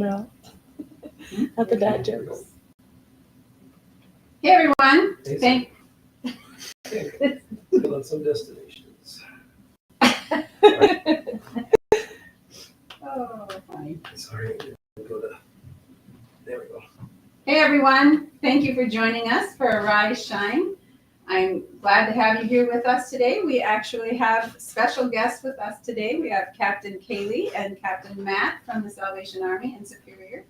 out. Not the dad jokes. Hey everyone. Okay, on some destinations. Oh, funny. Sorry, I didn't go to. There we go. Hey everyone. Thank you for joining us for Arise Shine. I'm glad to have you here with us today. We actually have special guests with us today. We have Captain Kaylee and Captain Matt from the Salvation Army in Superior.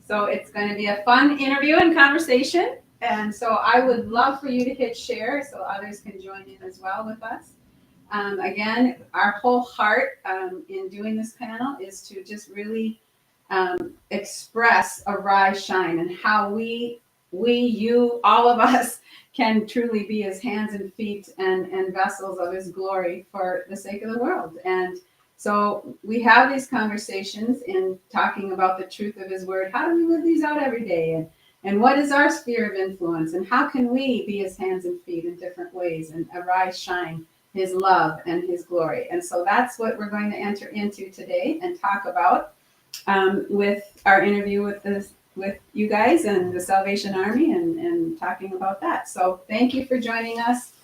So it's going to be a fun interview and conversation. And so I would love for you to hit share so others can join in as well with us. Again, our whole heart in doing this panel is to just really express Arise Shine and how you, all of us, can truly be his hands and feet and vessels of his glory for the sake of the world. And so we have these conversations in talking about the truth of his word. How do we live these out every day? And what is our sphere of influence? And how can we be his hands and feet in different ways and arise, shine his love and his glory? And so that's what we're going to enter into today and talk about with our interview with you guys and the Salvation Army and talking about that. So thank you for joining us.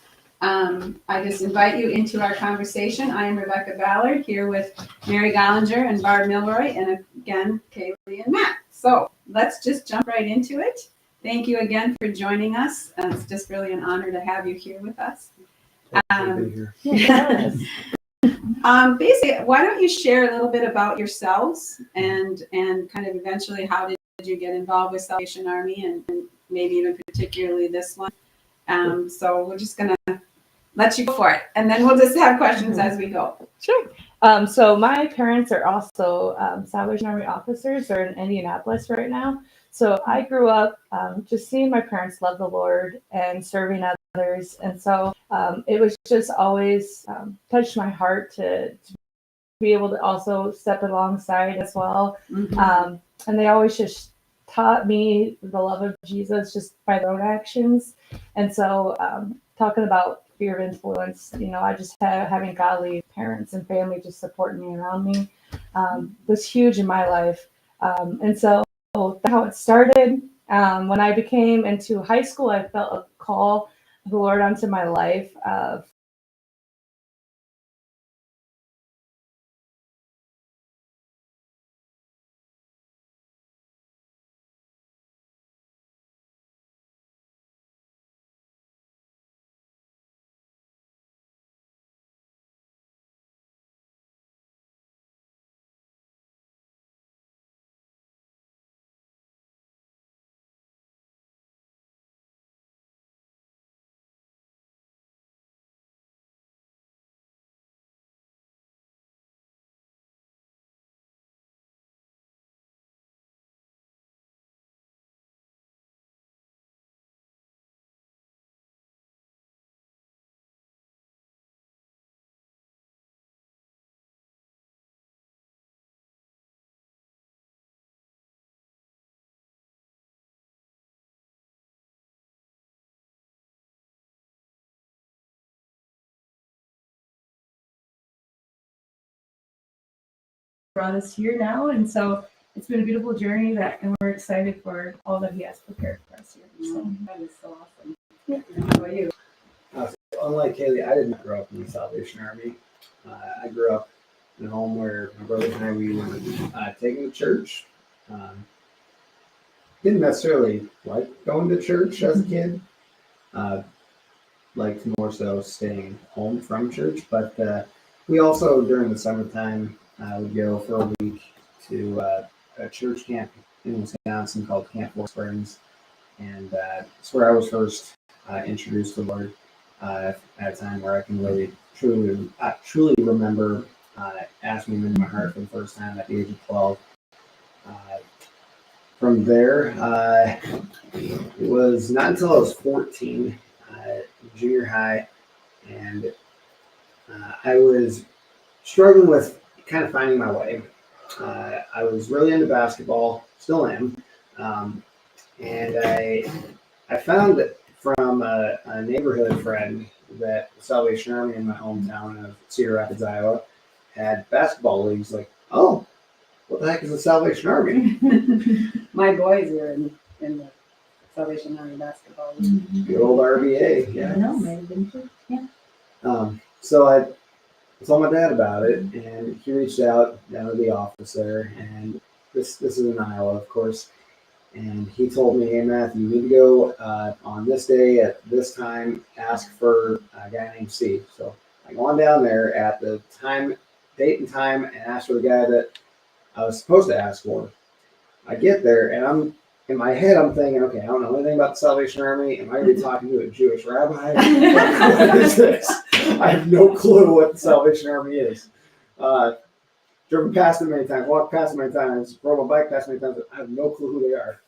I just invite you into our conversation. I am Rebecca Ballard here with Mary Gollinger and Barb Milroy, and again, Kaylee and Matt. So let's just jump right into it. Thank you again for joining us. It's just really an honor to have you here with us. Yes. Basically, why don't you share a little bit about yourselves and kind of eventually how did you get involved with Salvation Army and maybe even particularly this one. So we're just going to let you go for it. And then we'll just have questions as we go. Sure. So my parents are also Salvation Army officers. They're in Indianapolis right now. So I grew up just seeing my parents love the Lord and serving others. And so it was just always touched my heart to be able to also step alongside as well. Mm-hmm. And they always just taught me the love of Jesus just by their own actions. And so talking about sphere of influence, I just having godly parents and family just supporting me around me was huge in my life. And so how it started, when I became into high school, I felt a call of the Lord onto my life of brought us here now. And so it's been a beautiful journey and we're excited for all that he has prepared for us here. So That is so awesome. Yeah. How about you? Unlike Kaylee, I did not grow up in the Salvation Army. I grew up in a home where my brothers and I, we were taken to church. Didn't necessarily like going to church as a kid. Liked more so staying home from church. But we also, during the summertime, would go for a week to a church camp in Wisconsin called Camp Four Springs. And it's where I was first introduced to the Lord at a time where I can really, truly remember asking him into my heart for the first time at the age of 12. From there, it was not until I was 14, junior high, and I was struggling with kind of finding my way. I was really into basketball, still am, and I found from a neighborhood friend that the Salvation Army in my hometown of Cedar Rapids, Iowa, had basketball leagues. Like, oh, what the heck is the Salvation Army? My boys are in the Salvation Army basketball league. The old RBA, I yeah. don't know, maybe been too. Yeah. So I told my dad about it, and he reached out down to the office there, and this is in Iowa, of course. And he told me, "Hey, Matthew, you need to go on this day at this time, ask for a guy named Steve." So I go on down there at the time, date and time, and ask for the guy that I was supposed to ask for. I get there, and I'm in my head, I'm thinking, okay, I don't know anything about the Salvation Army. Am I going to be talking to a Jewish rabbi? What is this? I have no clue what the Salvation Army is. Driven past it many times, walked past it many times, rode my bike past it many times. I have no clue who they are.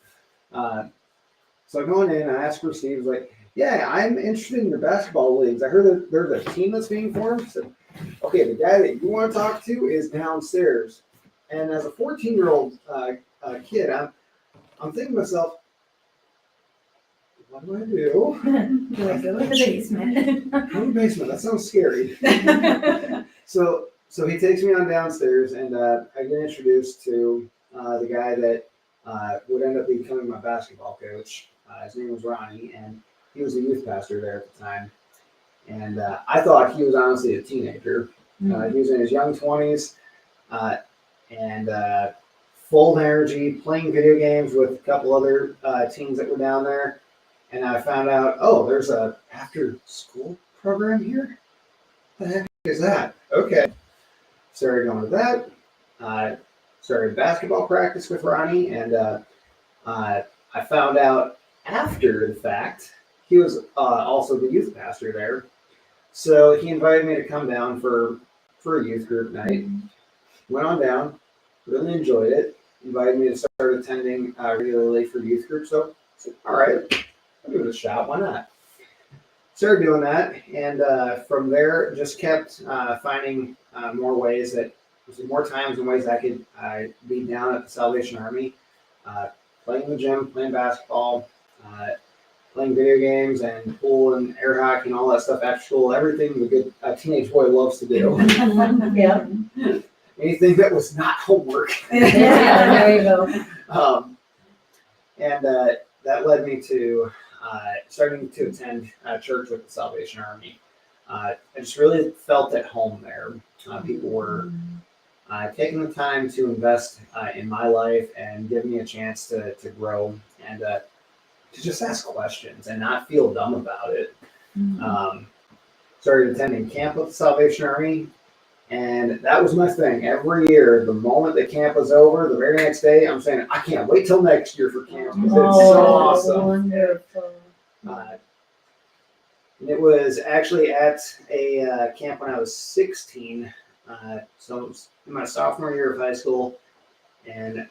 So I go in, I ask for Steve. He's like, "Yeah, I'm interested in your basketball leagues. I heard that there's a team that's being formed." So, okay, the guy that you want to talk to is downstairs. And as a 14-year-old kid, I'm thinking to myself, what do I do? Do I go to the basement? Go to the basement. That sounds scary. So he takes me on downstairs, and I get introduced to the guy that would end up becoming my basketball coach. His name was Ronnie, and he was a youth pastor there at the time. And I thought he was honestly a teenager. He was in his young 20s, and full of energy, playing video games with a couple other teens that were down there. And I found out, oh, there's a after-school program here? What the heck is that? Okay. Started going to that. Started basketball practice with Ronnie, and I found out after the fact he was also the youth pastor there. So he invited me to come down for a youth group night. Went on down, really enjoyed it. Invited me to start attending regularly for youth group. So I said, all right, I'll give it a shot. Why not? Started doing that, and from there, just kept finding more ways that, more times and ways I could be down at the Salvation Army, playing in the gym, playing basketball, playing video games and pool and air hockey and all that stuff after school. Everything the good teenage boy loves to do. Yeah. Anything that was not homework. Yeah, there you go. And that led me to starting to attend church with the Salvation Army. I just really felt at home there. People were taking the time to invest in my life and give me a chance to grow and to just ask questions and not feel dumb about it. Started attending camp with the Salvation Army, and that was my thing. Every year, the moment the camp was over, the very next day, I'm saying, I can't wait till next year for camp because it's so awesome. Wonderful. And it was actually at a camp when I was 16. So it was in my sophomore year of high school, and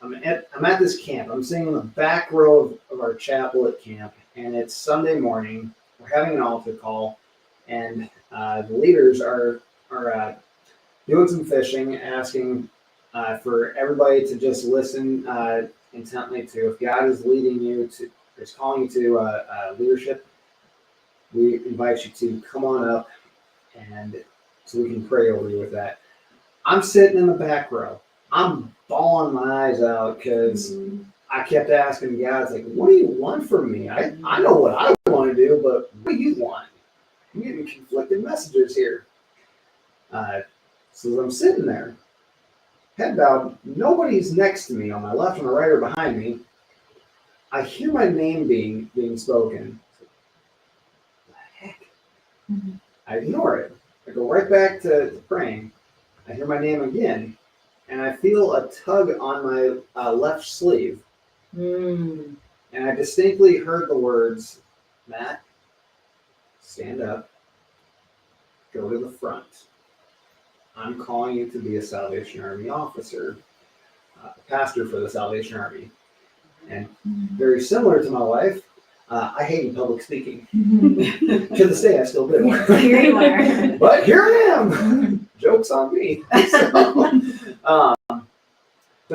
I'm at this camp. I'm sitting in the back row of our chapel at camp, and it's Sunday morning. We're having an altar call, and the leaders are doing some fishing, asking for everybody to just listen intently to if God is leading you to, is calling you to leadership. We invite you to come on up, and so we can pray over you with that. I'm sitting in the back row. I'm bawling my eyes out because I kept asking God, it's like, what do you want from me? I know what I want to do, but what do you want? I'm getting conflicted messages here. So as I'm sitting there, head bowed, nobody's next to me on my left, on my right, or behind me. I hear my name being spoken. What the heck? I ignore it. I go right back to praying. I hear my name again, and I feel a tug on my left sleeve. And I distinctly heard the words, Matt, stand up, go to the front. I'm calling you to be a Salvation Army officer, a pastor for the Salvation Army. And very similar to my wife, I hated public speaking. To this day, I still do. Here you are. But here I am. Joke's on me. So I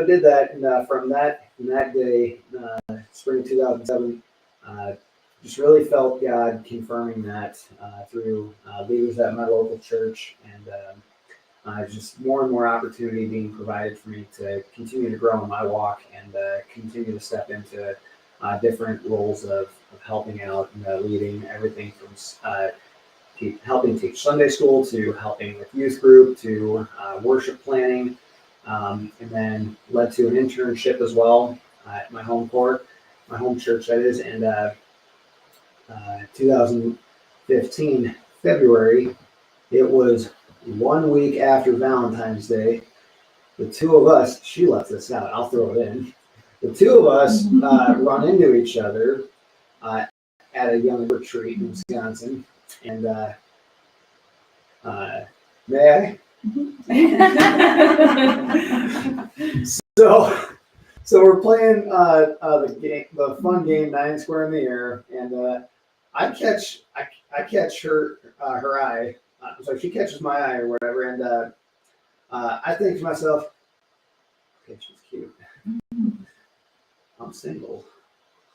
did that, and from that day, spring 2007, just really felt God confirming that through leaders at my local church, and just more and more opportunity being provided for me to continue to grow in my walk and continue to step into different roles of helping out and leading everything from helping teach Sunday school to helping with youth group to worship planning, and then led to an internship as well at my home church that is, and 2015 February, it was 1 week after Valentine's Day. The two of us, she left this out, I'll throw it in. The two of us run into each other at a young retreat in Wisconsin. And may I? So we're playing the fun game, 9 square in the air, and I catch her eye. So she catches my eye or whatever, and I think to myself, okay, she's cute. I'm single.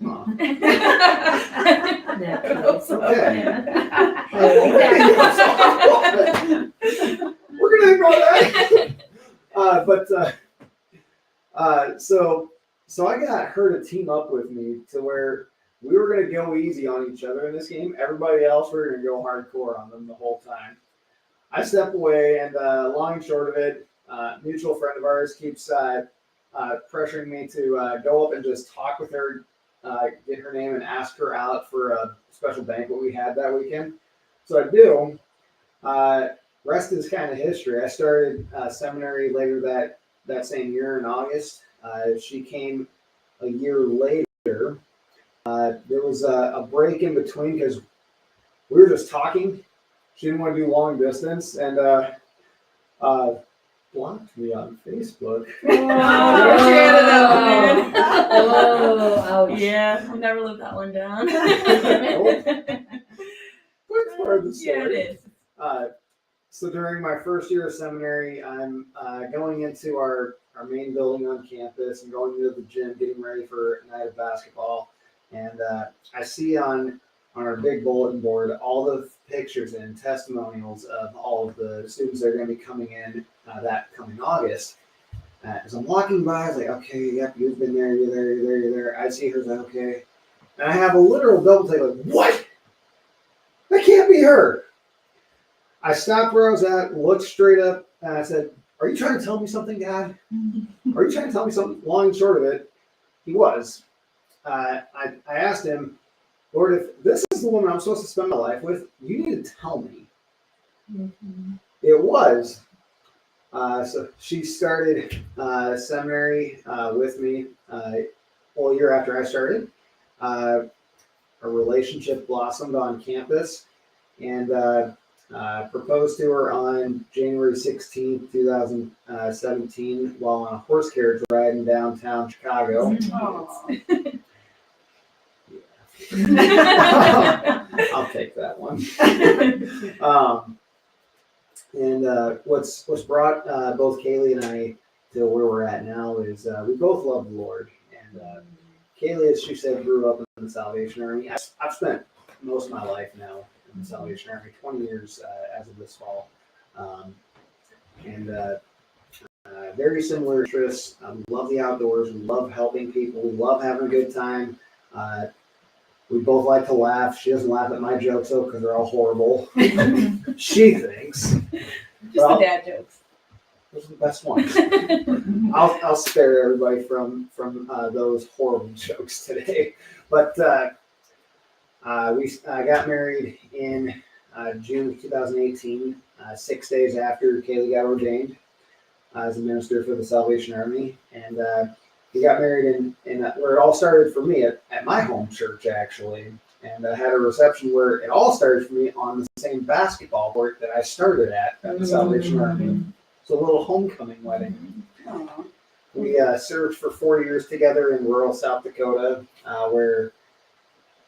Huh. We're gonna ignore that. So I got her to team up with me to where we were gonna go easy on each other in this game. Everybody else, we were gonna go hardcore on them the whole time. I step away, and long and short of it, mutual friend of ours keeps pressuring me to go up and just talk with her, get her name, and ask her out for a special banquet we had that weekend. So I do. Rest is kind of history. I started seminary later that same year in August. She came a year later. There was a break in between because we were just talking. She didn't want to do long distance, and blocked me on Facebook. Oh, Yeah, I'll never live that one down. That's part of the story. Yeah, it is. So during my first year of seminary, I'm going into our main building on campus and going into the gym, getting ready for a night of basketball. And I see on our big bulletin board all the pictures and testimonials of all of the students that are going to be coming in that coming August. As I'm walking by, I was like, okay, yep, you've been there, you're there, you're there, you're there. I see her, like, okay. And I have a literal double take, like, what? That can't be her. I stopped where I was at, looked straight up, and I said, are you trying to tell me something, God? Are you trying to tell me something? Long and short of it, he was. I asked him, Lord, if this is the woman I'm supposed to spend my life with, you need to tell me. Mm-hmm. It was. So she started seminary with me a whole year after I started. Our relationship blossomed on campus, and proposed to her on January 16th, 2017, while on a horse carriage ride in downtown Chicago. Oh. I'll take that one. And what's brought both Kaylee and I to where we're at now is we both love the Lord. And Kaylee, as she said, grew up in the Salvation Army. I've spent most of my life now in the Salvation Army, 20 years as of this fall. And very similar interests. We love the outdoors. We love helping people. We love having a good time. We both like to laugh. She doesn't laugh at my jokes, though, because they're all horrible. She thinks. Just the dad jokes. Those are the best ones. I'll spare everybody from those horrible jokes today. But we got married in June of 2018, 6 days after Kaylee got ordained as a minister for the Salvation Army. And we got married in where it all started for me at my home church, actually. And I had a reception where it all started for me on the same basketball court that I started at the Salvation Army. It's a little homecoming wedding. Oh. We served for 4 years together in rural South Dakota, where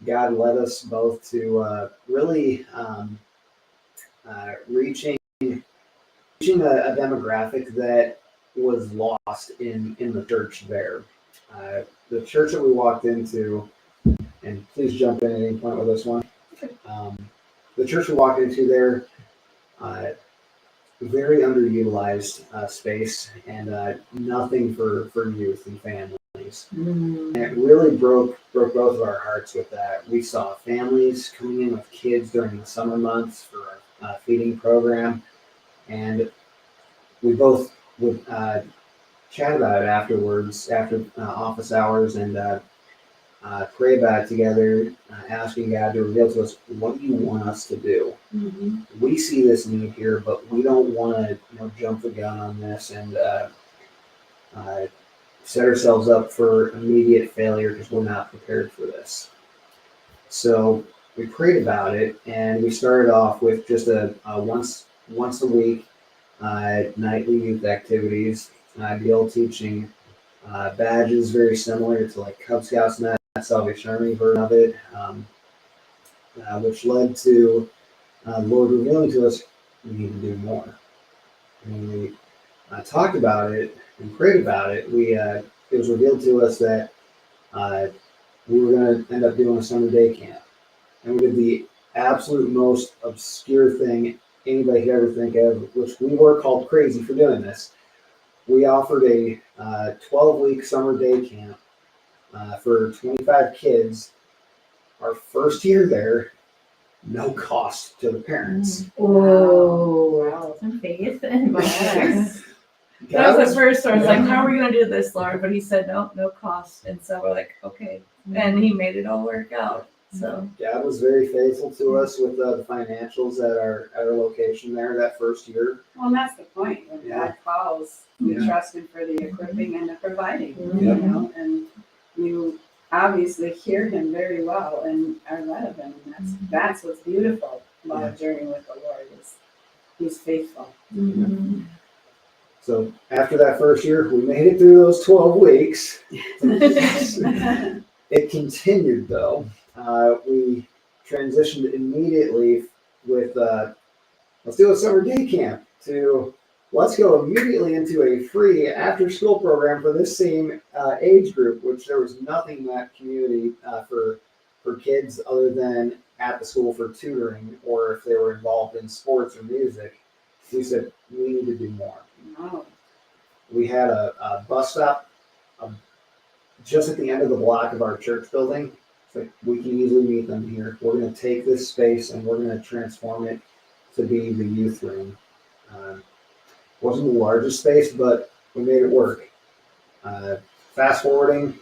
God led us both to really reaching a demographic that was lost in the church there. The church that we walked into, and please jump in at any point with this one. The church we walked into there, very underutilized space, and nothing for youth and families. And it really broke both of our hearts with that. We saw families coming in with kids during the summer months for our feeding program, and we both would chat about it afterwards, after office hours, and pray about it together, asking God to reveal to us, what do you want us to do? We see this need here, but we don't want to jump the gun on this and set ourselves up for immediate failure because we're not prepared for this. So we prayed about it, and we started off with just a once a week nightly youth activities, deal teaching badges very similar to like Cub Scouts and that Salvation Army version of it, which led to the Lord revealing to us we need to do more. And we talked about it and prayed about it. It was revealed to us that we were going to end up doing a summer day camp, and we did the absolute most obscure thing anybody could ever think of, which we were called crazy for doing this. We offered a 12-week summer day camp for 25 kids. Our first year there, no cost to the parents. Oh, Wow. Some faith and Yes. That was at first, I was like, how are we gonna do this, Lord? But he said, no cost. And so we're like, okay. And he made it all work out. So God was very faithful to us with the financials at our location there that first year. Well, and that's the point. When God calls, we Yeah. trust Him for the equipping and the providing. Yep. You know, and you obviously hear Him very well and are led of Him. And that's what's beautiful about a journey with the Lord is He's faithful. So after that first year, we made it through those 12 weeks. It continued though. We transitioned immediately with let's do a summer day camp to let's go immediately into a free after school program for this same age group, which there was nothing in that community for kids other than at the school for tutoring or if they were involved in sports or music. We said we need to do more. Oh. We had a bus stop just at the end of the block of our church building. It's like we can easily meet them here. We're going to take this space and we're going to transform it to be the youth room. Wasn't the largest space, but we made it work. Fast forwarding,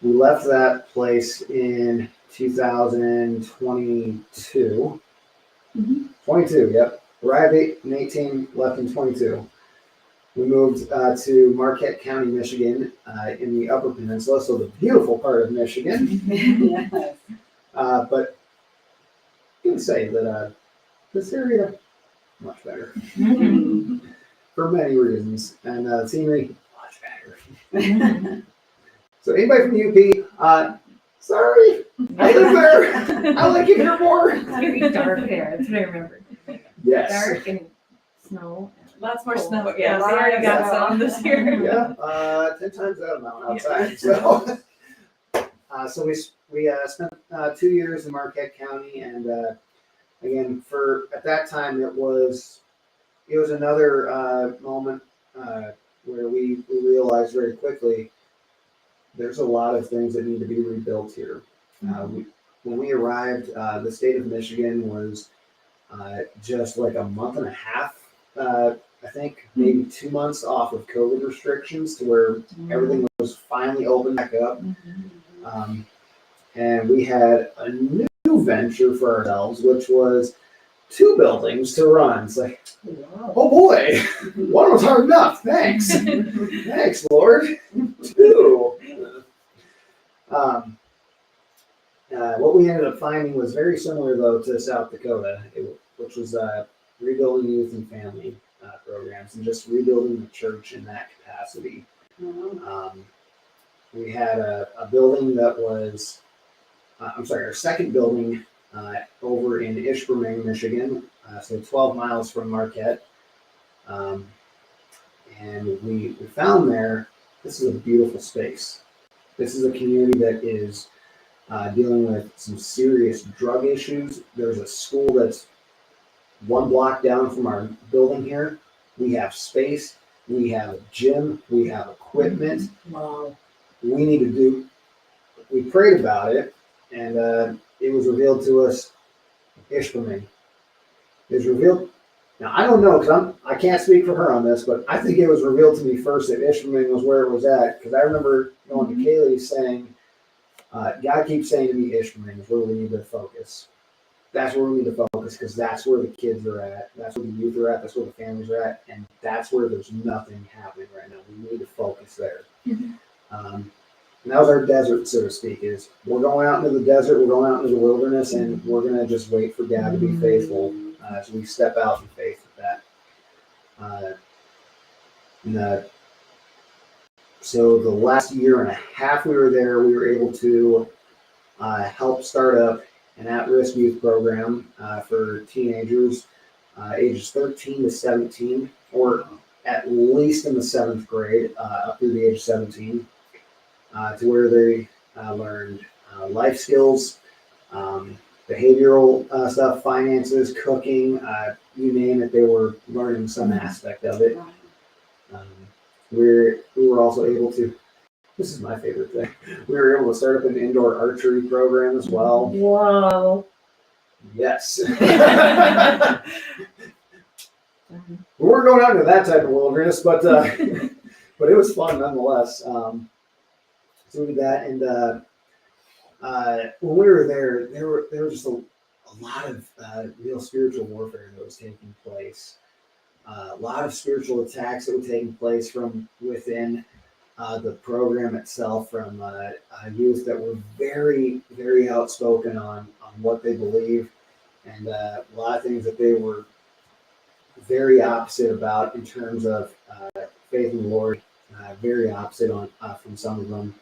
we left that place in 2022. 22, yep. Arrived in 18, left in 22. We moved to Marquette County, Michigan, in the Upper Peninsula, so the beautiful part of Michigan. Yes. But I can say that this area, much better for many reasons, and scenery, much better. So anybody from UP, sorry, I live there. I like it here more. it's very dark there. That's what I remember. Yes. Dark and snow. Lots more Oh, snow. yeah, Yeah, they lots already of got snow. some this year. Yeah, 10 times that amount outside. So we spent 2 years in Marquette County, and again, at that time it was another moment where we realized very quickly there's a lot of things that need to be rebuilt here. When we arrived, the state of Michigan was just like a month and a half, I think, maybe 2 months off of COVID restrictions to where everything was finally opened back up. And we had a new venture for ourselves, which was 2 buildings to run. It's like, oh boy, one was hard enough. Thanks. Thanks, Lord. 2. What we ended up finding was very similar, though, to South Dakota, which was rebuilding youth and family programs and just rebuilding the church in that capacity. We had a building that was, our second building over in Ishpeming, Michigan, so 12 miles from Marquette. And we found there, this is a beautiful space. This is a community that is dealing with some serious drug issues. There's a school that's one block down from our building here. We have space, we have a gym, we have equipment. Wow. We need to do, we prayed about it, and it was revealed to us, Ishmael. It was revealed, now I don't know, because I can't speak for her on this, but I think it was revealed to me first that Ishmael was where it was at, because I remember going to Kaylee saying, God keeps saying to me, Ishmael is where we need to focus. That's where we need to focus, because that's where the kids are at, that's where the youth are at, that's where the families are at, and that's where there's nothing happening right now. We need to focus there. And that was our desert, so to speak, is we're going out into the desert, we're going out into the wilderness, and we're going to just wait for God to be faithful as we step out in faith with that. So the last year and a half we were there, we were able to help start up an at-risk youth program for teenagers ages 13 to 17, or at least in the 7th grade up through the age of 17, to where they learned life skills, behavioral stuff, finances, cooking, you name it, they were learning some aspect of it. We were also able to, this is my favorite thing, we were able to start up an indoor archery program as well. Wow. Yes. We weren't going out into that type of wilderness, but it was fun nonetheless. So we did that, and when we were there, there was just a lot of real spiritual warfare that was taking place. A lot of spiritual attacks that were taking place from within the program itself, from youth that were very, very outspoken on what they believe, and a lot of things that they were very opposite about in terms of faith in the Lord. Very opposite on from some of them,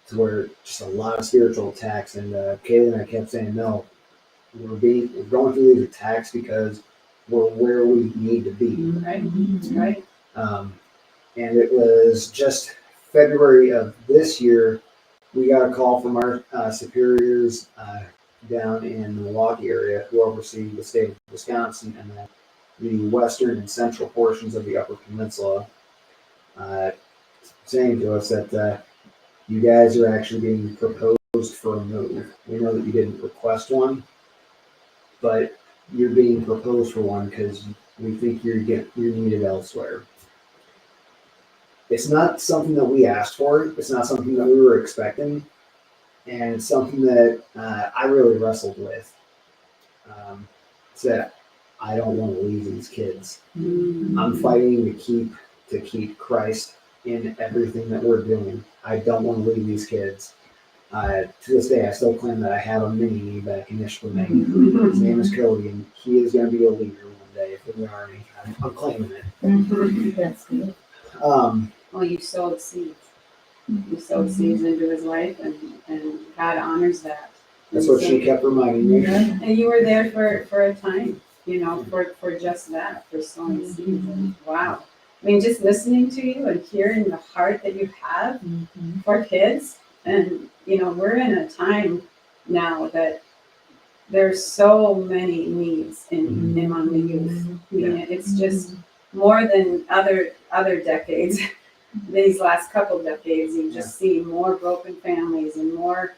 to where just a lot of spiritual attacks. And Kaylee and I kept saying, no, we're going through these attacks because we're where we need to be. Right, right. And it was just February of this year, we got a call from our superiors down in the Milwaukee area, who oversee the state of Wisconsin and then the western and central portions of the Upper Peninsula, saying to us that you guys are actually being proposed for a move. We know that you didn't request one, but you're being proposed for one because we think you're needed elsewhere. It's not something that we asked for. It's not something that we were expecting, and it's something that I really wrestled with. Said, I don't want to leave these kids. I'm fighting to keep Christ in everything that we're doing. I don't want to leave these kids. To this day, I still claim that I have a mini back in Ishmael. His name is Cody, and he is going to be a leader one day in the Army. I'm claiming it. That's good. Well, you sowed seeds. You sowed seeds into his life, and God honors that. That's what she kept reminding me. And you were there for a time, for just that, for sowing seeds. And wow. I mean, just listening to you and hearing the heart that you have for kids. And, we're in a time now that there's so many needs among the youth. I mean, it's just more than other decades. These last couple decades, you just see more broken families and more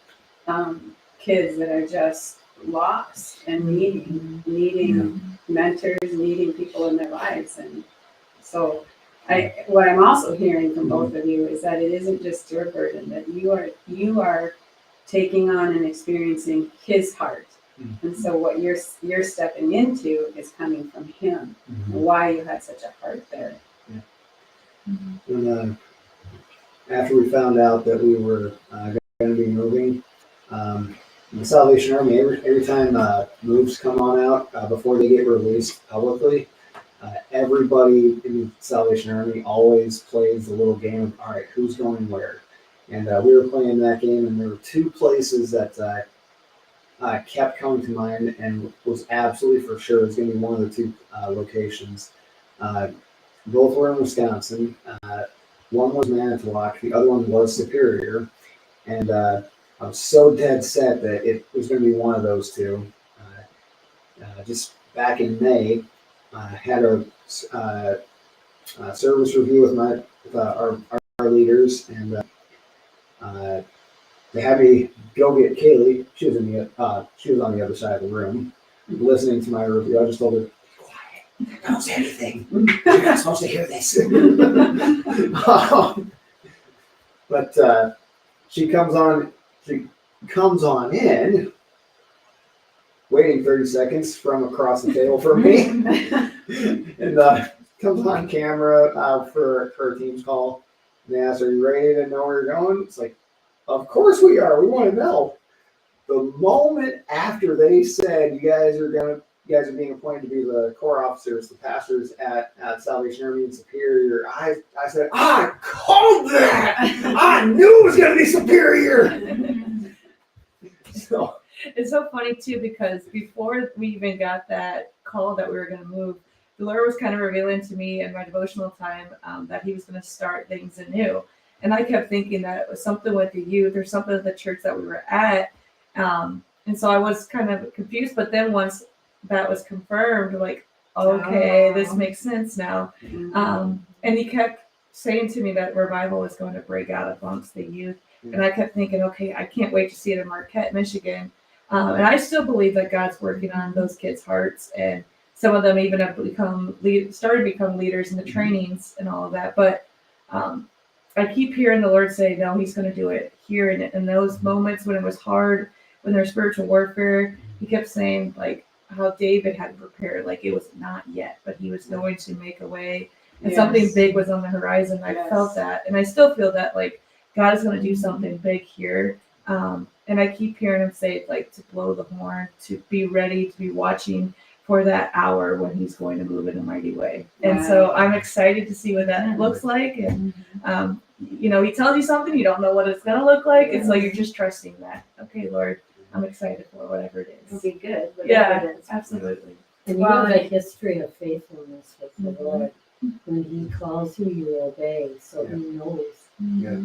kids that are just lost and needing mentors, needing people in their lives. And so what I'm also hearing from both of you is that it isn't just your burden, that you are taking on and experiencing his heart. And so what you're stepping into is coming from him. And why you had such a heart there. And after we found out that we were going to be moving, the Salvation Army, every time moves come on out before they get released publicly, everybody in the Salvation Army always plays the little game of, all right, who's going where? And we were playing that game, and there were two places that kept coming to mind and was absolutely for sure was going to be one of the two locations. Both were in Wisconsin. One was Manitowoc, the other one was Superior. And I was so dead set that it was going to be one of those two. Just back in May, had a service review with our leaders, and they had me go get Kaylee. She was on the other side of the room, listening to my review. I just told her, "Be quiet, don't say anything. You're not supposed to hear this." But she comes on. She comes on in, waiting 30 seconds from across the table from me, and comes on camera for her team's call. And they ask, "Are you ready to know where you're going?" It's like, "Of course we are. We want to know." The moment after they said, you guys are being appointed to be the corps officers, the pastors at Salvation Army in Superior, I said, "I called that. I knew it was going to be Superior." So It's so funny too, because before we even got that call that we were going to move, the Lord was kind of revealing to me in my devotional time that He was going to start things anew. And I kept thinking that it was something with the youth or something with the church that we were at. And so I was kind of confused. But then once that was confirmed, like, okay, this makes sense now. And He kept saying to me that revival was going to break out amongst the youth. And I kept thinking, okay, I can't wait to see it in Marquette, Michigan. And I still believe that God's working on those kids' hearts, and some of them even have started to become leaders in the trainings and all of that. But I keep hearing the Lord say, no, He's going to do it here. And in those moments when it was hard, when there's spiritual warfare, He kept saying, like, how David had prepared, like it was not yet, but He was going to make a way. And something big was on the horizon. I felt that. And I still feel that, like, God is going to do something big here. And I keep hearing Him say, like, to blow the horn, to be ready, to be watching for that hour when He's going to move in a mighty way. And so I'm excited to see what that looks like. And, He tells you something, you don't know what it's going to look like. It's like you're just trusting that. Okay, Lord, I'm excited for whatever it It'll is. be good. Yeah, absolutely. And you have a history of faithfulness with the Lord. When He calls you, you obey. So He knows. Yeah.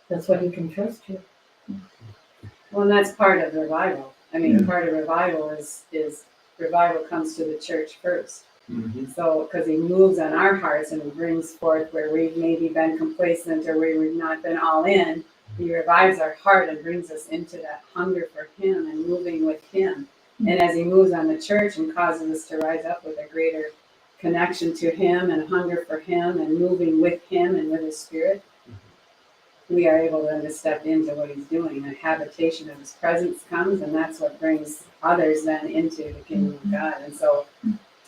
That's what He can trust you. Well, and that's part of revival. I mean, part of revival is revival comes to the church first. So, because He moves on our hearts and He brings forth where we've maybe been complacent or where we've not been all in, He revives our heart and brings us into that hunger for Him and moving with Him. And as He moves on the church and causes us to rise up with a greater connection to Him and hunger for Him and moving with Him and with His Spirit, we are able then to step into what He's doing. A habitation of His presence comes, and that's what brings others then into the kingdom of God. And so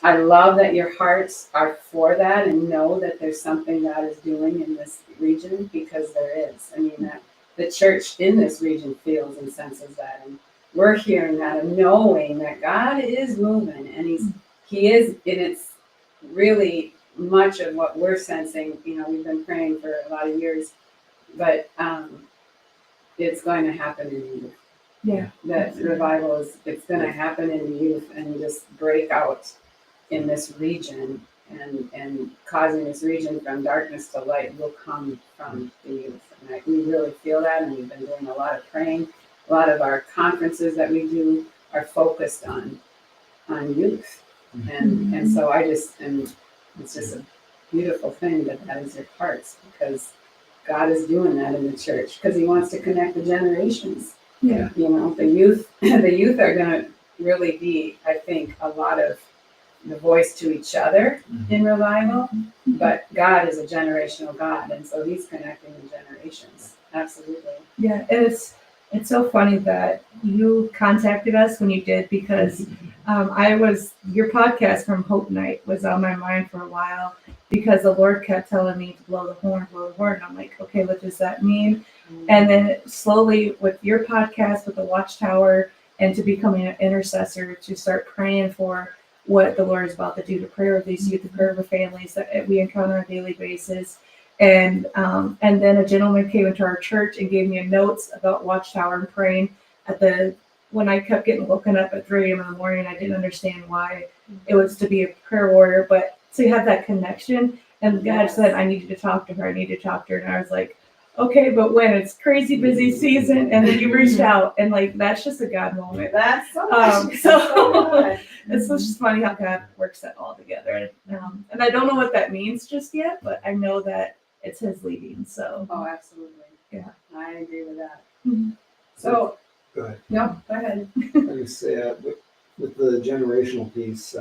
I love that your hearts are for that and know that there's something God is doing in this region, because there is. I mean, that the church in this region feels and senses that. And we're hearing that and knowing that God is moving, and He is, and it's really much of what we're sensing. We've been praying for a lot of years, but it's going to happen in the youth. Yeah. That revival it's going to happen in the youth and just break out in this region, and causing this region from darkness to light will come from the youth. And we really feel that, and we've been doing a lot of praying. A lot of our conferences that we do are focused on youth. And so it's just a beautiful thing that is your hearts, because God is doing that in the church, because He wants to connect the generations. Yeah. The youth are going to really be, I think, a lot of the voice to each other in revival, but God is a generational God, and so He's connecting the generations. Absolutely. Yeah, and it's so funny that you contacted us when you did, because your podcast from Hope Night was on my mind for a while, because the Lord kept telling me to blow the horn. And I'm like, okay, what does that mean? And then slowly with your podcast, with the Watchtower, and to becoming an intercessor, to start praying for what the Lord is about to do, to pray with these youth, to pray with families that we encounter on a daily basis. And then a gentleman came into our church and gave me notes about Watchtower and praying when I kept getting woken up at 3 a.m. in the morning. I didn't understand why it was to be a prayer warrior, but to have that connection. And God said, I needed to talk to her. And I was like, okay, but when it's crazy busy season, and then you reached out, and like that's just a God moment. That's so So good. it's just funny how God works that all together. And I don't know what that means just yet, but I know that it's His leading. So Oh, absolutely. Yeah. I agree with that. Mhm. So, Go ahead. no, go ahead. I would say with the generational piece,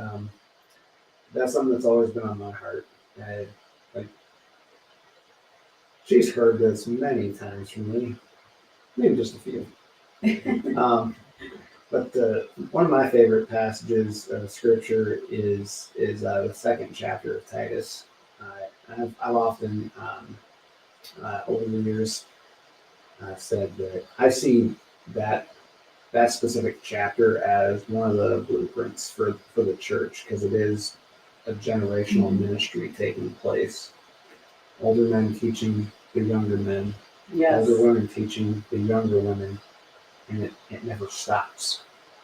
that's something that's always been on my heart. Like she's heard this many times from me, maybe just a few. But one of my favorite passages of scripture is the second chapter of Titus. I've often over the years said that I see that specific chapter as one of the blueprints for the church, because it is a generational ministry taking place. Older men teaching the younger men, Yes. older women teaching the younger women, and it never stops.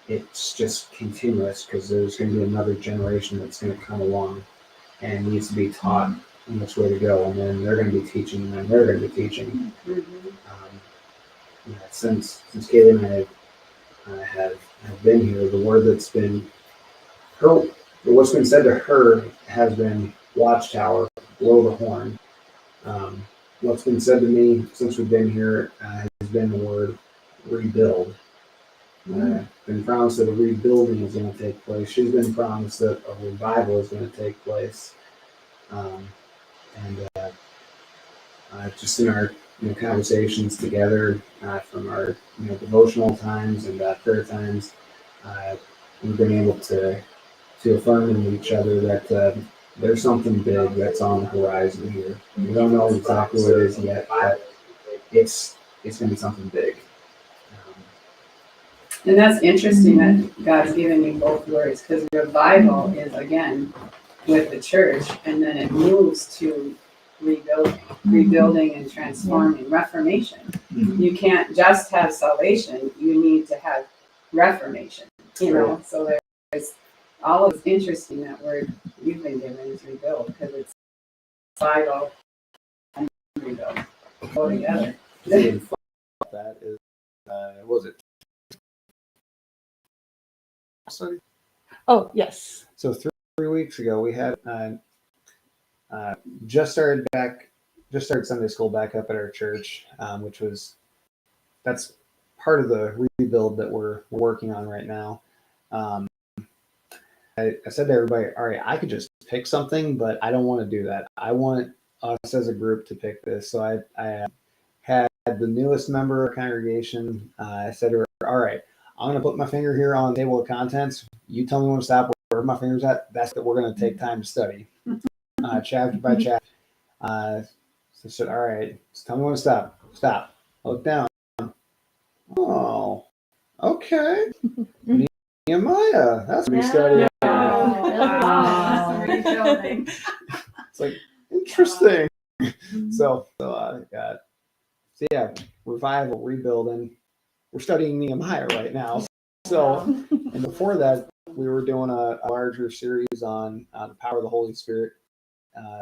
It's just continuous, because there's going to be another generation that's going to come along and needs to be taught in which way to go, and then they're going to be teaching, and then they're going to be teaching. Since Kaylee and I have been here, the word that's been her, what's been said to her has been watchtower, blow the horn. What's been said to me since we've been here has been the word rebuild. Been promised that a rebuilding is going to take place. She's been promised that a revival is going to take place. Just in our conversations together, from our devotional times and prayer times, we've been able to affirm in each other that there's something big that's on the horizon here. We don't know exactly what it is yet, but it's going to be something big. And that's interesting that God's given you both words, because revival is, again, with the church, and then it moves to rebuilding and transforming, reformation. You can't just have salvation, you need to have reformation, so there's all of it's interesting. That word you've been given is rebuild, because it's revival and rebuild go together. That is, what was it? Oh, yes. So 3 weeks ago, we had just started Sunday school back up at our church, that's part of the rebuild that we're working on right now. I said to everybody, all right, I could just pick something, but I don't want to do that. I want us as a group to pick this. So I had the newest member of our congregation. I said to her, all right, I'm going to put my finger here on the table of contents. You tell me when to stop, where my finger's at. That's what we're going to take time to study, chapter by chapter. So I said, all right, just tell me when to stop. Stop. Look down. Oh, okay. Nehemiah. That's what we studied. Wow. Rebuilding. It's like, interesting. So yeah, revival, rebuilding. We're studying Nehemiah right now. So, and before that, we were doing a larger series on the power of the Holy Spirit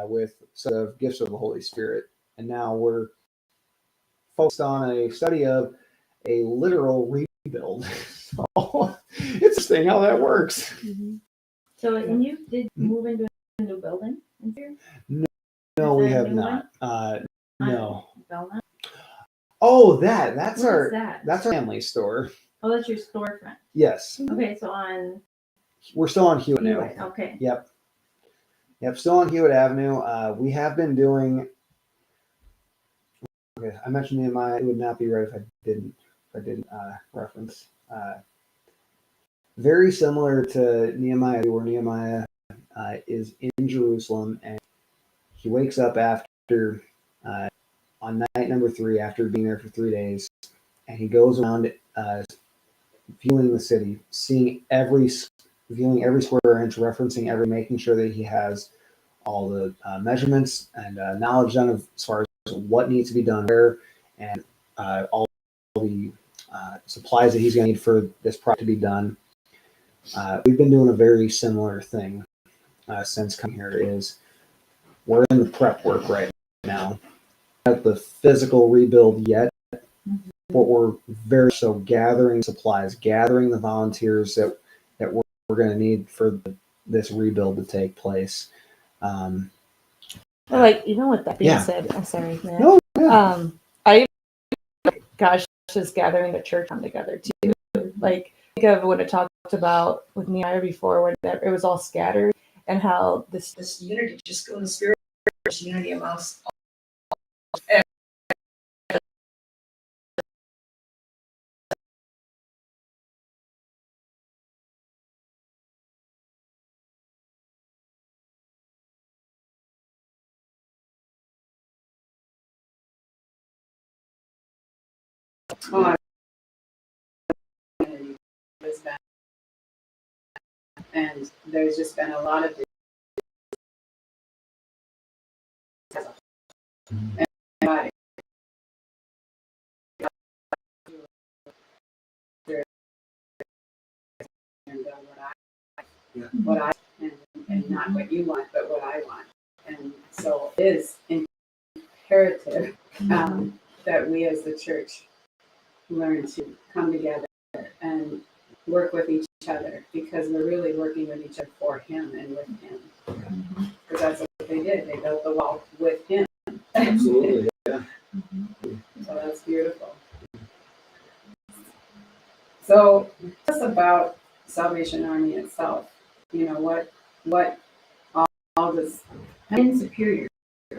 with sort of gifts of the Holy Spirit. And now we're focused on a study of a literal rebuild. So it's interesting how that works. So, and you did move into a new building in here? No, we Is that a have new not. No. Belmont? Oh, that's What our is that? that's our family store. Oh, that's your storefront. Yes, Okay, so on we're still on Hewitt now. Hewitt, okay. Yep, still on Hewitt Avenue. We have been doing. Okay, I mentioned Nehemiah. It would not be right if I didn't reference. Very similar to Nehemiah, where Nehemiah is in Jerusalem, and he wakes up after on night number 3, after being there for 3 days, and he goes around viewing the city, viewing every square inch, referencing making sure that he has all the measurements and knowledge done as far as what needs to be done where, and all the supplies that he's going to need for this project to be done. We've been doing a very similar thing since coming here. We're in the prep work right now, at the physical rebuild yet, but we're very so gathering supplies, gathering the volunteers that we're going to need for this rebuild to take place. Well, like, with that being Yeah. said, I'm sorry, Matt. No, yeah. I gosh, just gathering the church on together too. Like, think of what it talked about with Nehemiah before, when it was all scattered, and how this unity, just go in the spirit, this unity amongst all. Oh, has been, and there's just been a lot of and what I and not what you want, but what I want. And so it is imperative that we as the church learn to come together and work with each other, because we're really working with each other for him and with him. Because that's what they did. They built the wall with him. Absolutely, yeah. So that's beautiful. So tell us about Salvation Army itself. What all this. In Superior,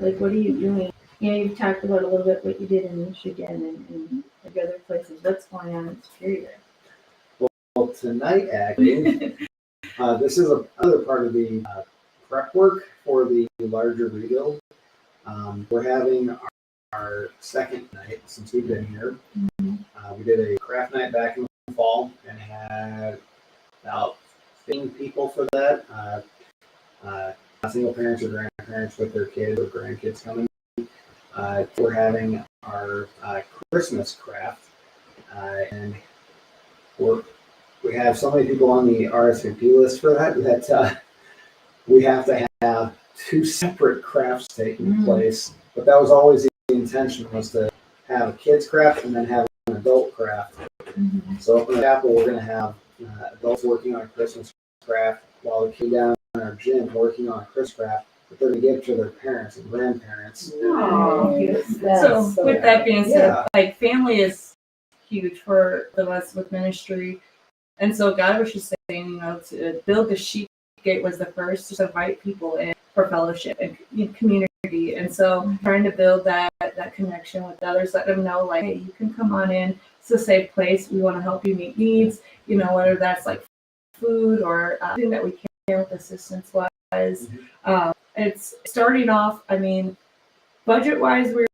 like, what are you doing? You've talked about a little bit what you did in Michigan and the other places. What's going on in Superior? Well, tonight, actually, this is another part of the prep work for the larger rebuild. We're having our second night since we've been here. We did a craft night back in the fall and had about 15 people for that. Single parents or grandparents with their kids or grandkids coming. We're having our Christmas craft, and we have so many people on the RSVP list for that we have to have 2 separate crafts taking place. But that was always the intention, was to have a kids craft and then have an adult craft. So up in the chapel, we're going to have adults working on a Christmas craft, while the kids down in our gym working on a Christmas craft that they're going to give to their parents and grandparents. Oh, So with that being said, Yeah. like, family is huge for us with ministry. And so God was just saying, to build the sheep gate was the first, to invite people in for fellowship and community. And so trying to build that connection with others, let them know, like, hey, you can come on in. It's a safe place. We want to help you meet needs, whether that's like food or anything that we can with assistance wise. It's starting off, budget wise, we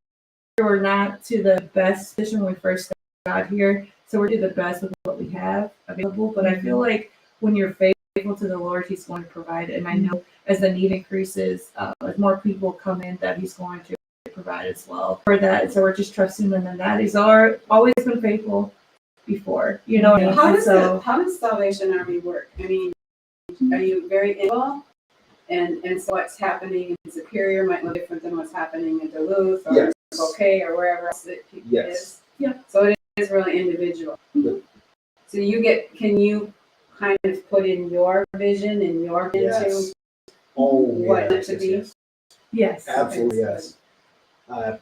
were not to the best position when we first got here. So we're doing the best with what we have available. But I feel like when you're faithful to the Lord, He's going to provide. And I know as the need increases, as more people come in, that He's going to provide as well for that. So we're just trusting Him in that. He's always been faithful before. How does Salvation Army work? Are you very involved? And so what's happening in Superior might look different than what's happening in Duluth or Yes. Bouquet or wherever else it is. Yeah. So it is really individual. Yep. So can you kind of put in your vision and your into what it should be? Yes. Absolutely, yes. When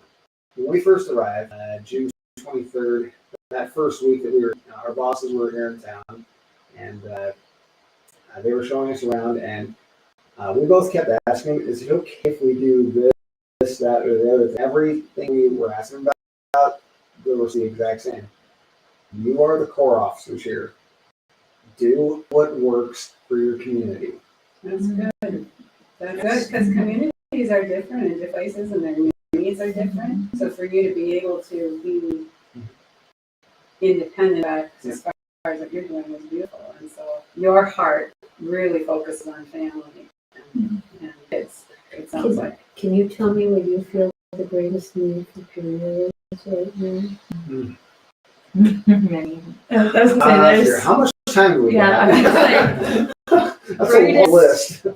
we first arrived, June 23rd, that first week that our bosses were here in town, and they were showing us around, and we both kept asking, is it okay if we do this, that, or the other? Everything we were asking about, there was the exact same. You are the core officers here. Do what works for your community. That's good. That's good, because communities are different in different places and their needs are different. So for you to be able to be independent as far as what you're doing is beautiful. And so your heart really focuses on family and kids, it sounds like. Can you tell me what you feel the greatest need for community is right now? Many. I was gonna say there's. How much time do we Yeah, have? That's a long list.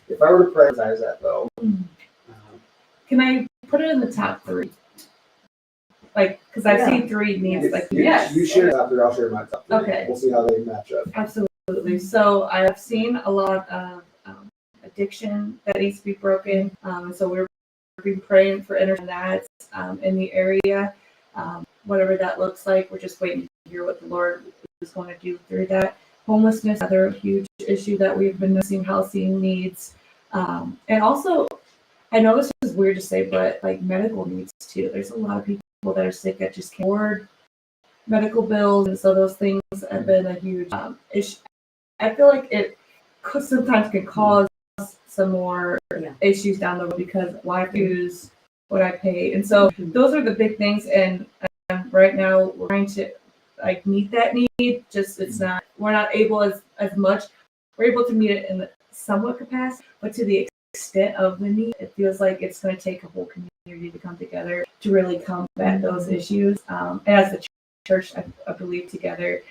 If I were to prioritize that, though. Can I put it in the top 3. Like, because I see 3 needs, like, You share it after, I'll share my top 3. Okay. We'll see how they match up. absolutely. So I have seen a lot of addiction that needs to be broken. So we're been praying for intervention that in the area, whatever that looks like. We're just waiting to hear what the Lord is going to do through that. Homelessness, another huge issue that we've been missing, housing needs, and also, I know this is weird to say, but like medical needs too. There's a lot of people that are sick that just can't afford medical bills, and so those things have been a huge issue. I feel like it could sometimes can cause some more issues down the road because why choose what I pay, and so those are the big things. And right now we're trying to like meet that need. Just we're not able as much. We're able to meet it in the somewhat capacity, but to the extent of the need, it feels like it's going to take a whole community to come together to really combat those issues. As the church, I believe, together,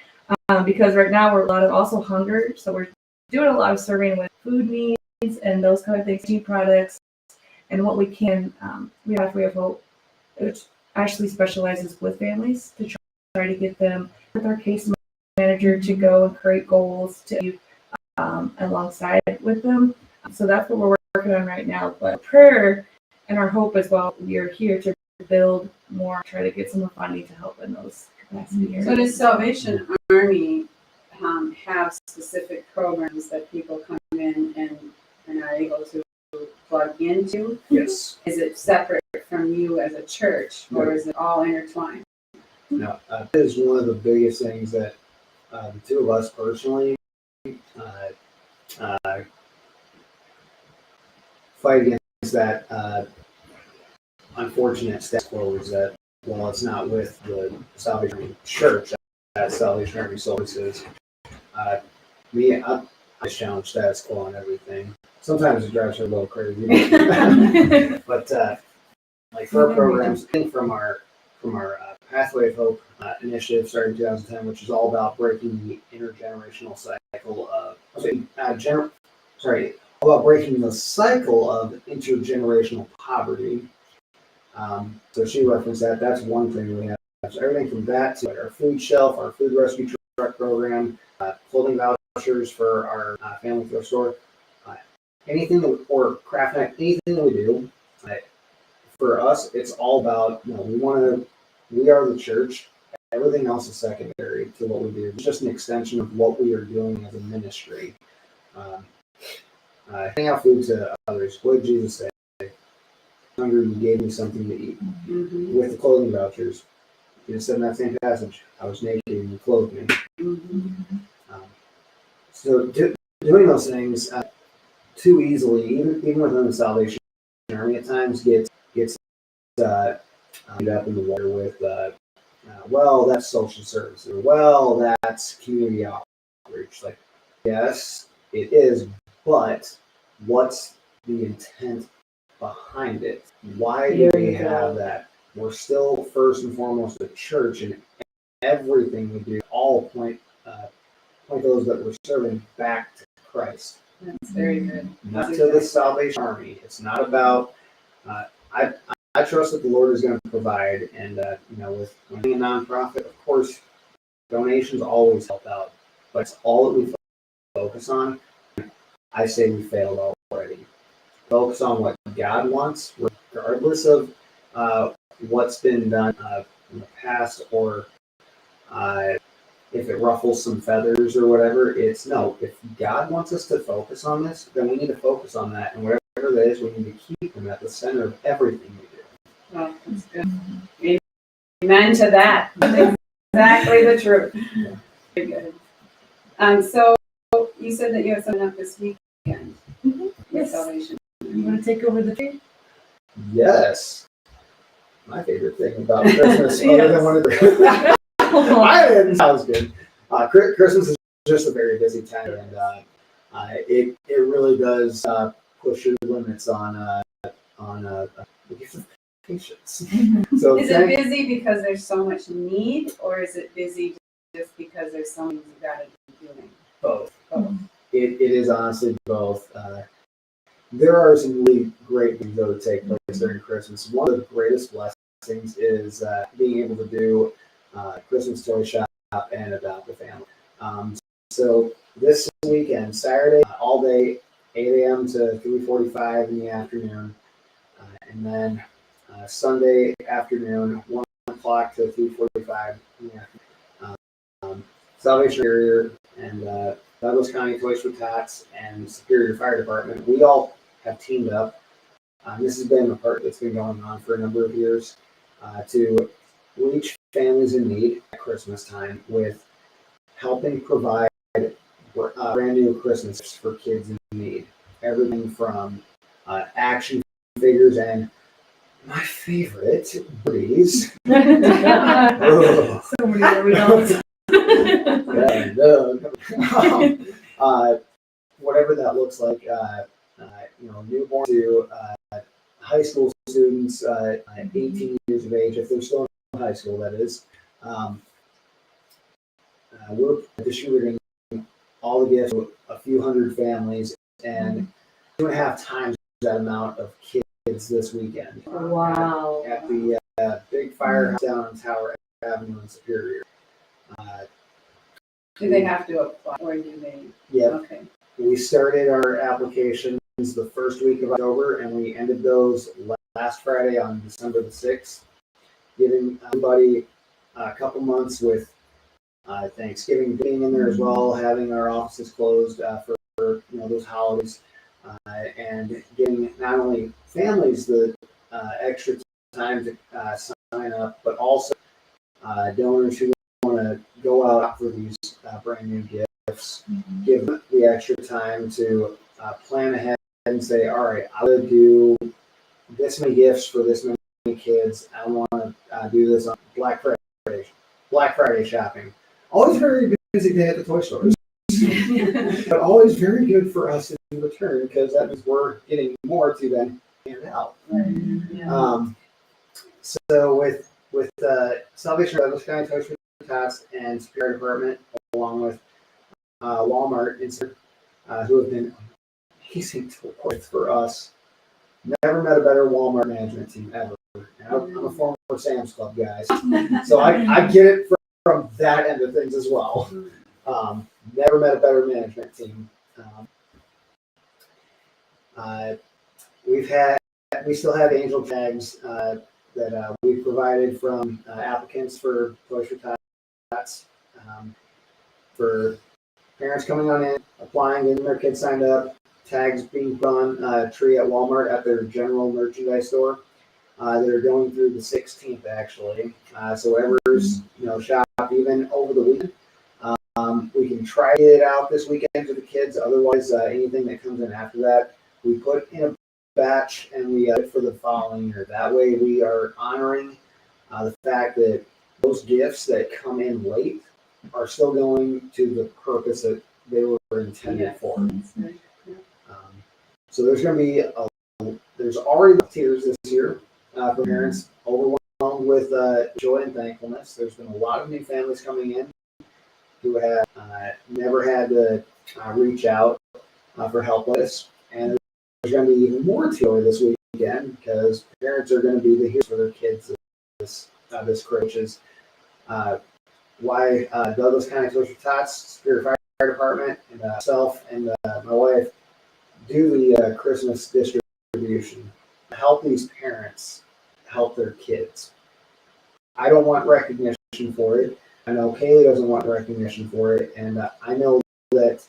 because right now we're a lot of also hunger, so we're doing a lot of serving with food needs and those kind of things, tea products, and what we can. We have Hope, which actually specializes with families to try to get them with our case manager to go and create goals to alongside with them. So that's what we're working on right now. But prayer and our hope as well, we are here to build more, try to get some more funding to help in those capacity areas. So does Salvation Army have specific programs that people come in and are able to plug into? Yes. Is it separate from you as a church, or is it all intertwined? No, that is one of the biggest things that the two of us personally fight against, that unfortunate status quo is that while it's not with the Salvation Army Church, that Salvation Army Services, I just challenge status quo on everything. Sometimes it drives her a little crazy, but like for our programs, I think from our Pathway of Hope initiative started in 2010, which is all about breaking the intergenerational cycle of about breaking the cycle of intergenerational poverty. So she referenced that. That's one thing we have. So everything from that to our food shelf, our food rescue truck program, clothing vouchers for our family thrift store, anything that, or craft night, anything that we do. For us, it's all about, we are the church. Everything else is secondary to what we do. It's just an extension of what we are doing as a ministry. Handing out food to others. What did Jesus say? Hungry, you gave me something to eat. Mm-hmm. With the clothing vouchers, he said in that same passage, I was naked and you clothed me. Mm-hmm. So doing those things too easily, even within the Salvation Army, at times gets up in the water with, well, that's social services, or well, that's community outreach. Like, yes, it is, but what's the intent behind it? Why do we have that? We're still first and foremost a church, and everything we do all point those that we're serving back to Christ. That's very good. Not to the Salvation Army. It's not about. I trust that the Lord is going to provide, and with being a nonprofit, of course, donations always help out, but it's all that we focus on. I say we failed already. Focus on what God wants, regardless of what's been done in the past, or if it ruffles some feathers or whatever. It's no. If God wants us to focus on this, then we need to focus on that, and whatever that is, we need to keep Him at the center of everything we do. Well, that's good. Amen to that. That's exactly the truth. Yeah. Very good. So you said that you have something up this weekend. Mm-hmm. Yes. Salvation. You want to take over the tree? Yes. My favorite thing about Christmas, other than one of the that sounds good. Christmas is just a very busy time, and it really does push your limits on the gift of patience. So is it busy because there's so much need, or is it busy just because there's so many you got to be doing? Both. It is honestly both. there are some really great things that would take place during Christmas. One of the greatest blessings is being able to do Christmas toy shop and adopt a family. So this weekend, Saturday, all day, 8 a.m. to 3:45 in the afternoon, and then Sunday afternoon, 1 o'clock to 3:45 in the afternoon. Salvation Army and Douglas County Toys for Tots and Superior Fire Department, we all have teamed up. This has been a part that's been going on for a number of years to reach families in need at Christmas time with helping provide brand new Christmas gifts for kids in need. Everything from action figures and my favorite, Breeze. So many that we don't. Whatever that looks like, newborn to high school students, 18 years of age, if they're still in high school, that is. We're distributing all the gifts to a few hundred families and 2.5 times that amount of kids this weekend. Wow. At the big firehouse down on Tower Avenue in Superior. Do they have to apply or do they? Yep. Okay. We started our applications the first week of October and we ended those last Friday on December the 6th, giving everybody a couple months with Thanksgiving being in there as well, having our offices closed for those holidays, and getting not only families the extra time to sign up, but also donors who want to go out for these brand new gifts, give them the extra time to plan ahead and say, all right, I will do this many gifts for this many kids. I want to do this on Black Friday shopping. Always very busy day at the toy stores, but always very good for us in return because that means we're getting more to then hand out. So with Salvation Army, Douglas County Toys for Tots and Superior Department, along with Walmart, who have been amazing toys for us. Never met a better Walmart management team ever. I'm a former Sam's Club guy, so I get it from that end of things as well. Never met a better management team. We still have angel tags that we've provided from applicants for Toys for Tots, for parents coming on in, applying, getting their kids signed up, tags being put on a tree at Walmart at their general merchandise store. They're going through the 16th actually. So whoever's shop even over the weekend. We can try it out this weekend for the kids. Otherwise, anything that comes in after that, we put in a batch and we for the following year. That way, we are honoring the fact that those gifts that come in late are still going to the purpose that they were intended for. So there's going to be there's already tiers this year for parents, overwhelmed with joy and thankfulness. There's been a lot of new families coming in who have never had to reach out for help with this. And there's going to be even more joy this weekend because parents are going to be the heroes for their kids this Christmas. Why Douglas County Toys for Tots, Superior Fire Department, and myself and my wife do the Christmas distribution to help these parents help their kids. I don't want recognition for it. I know Kaylee doesn't want recognition for it, and I know that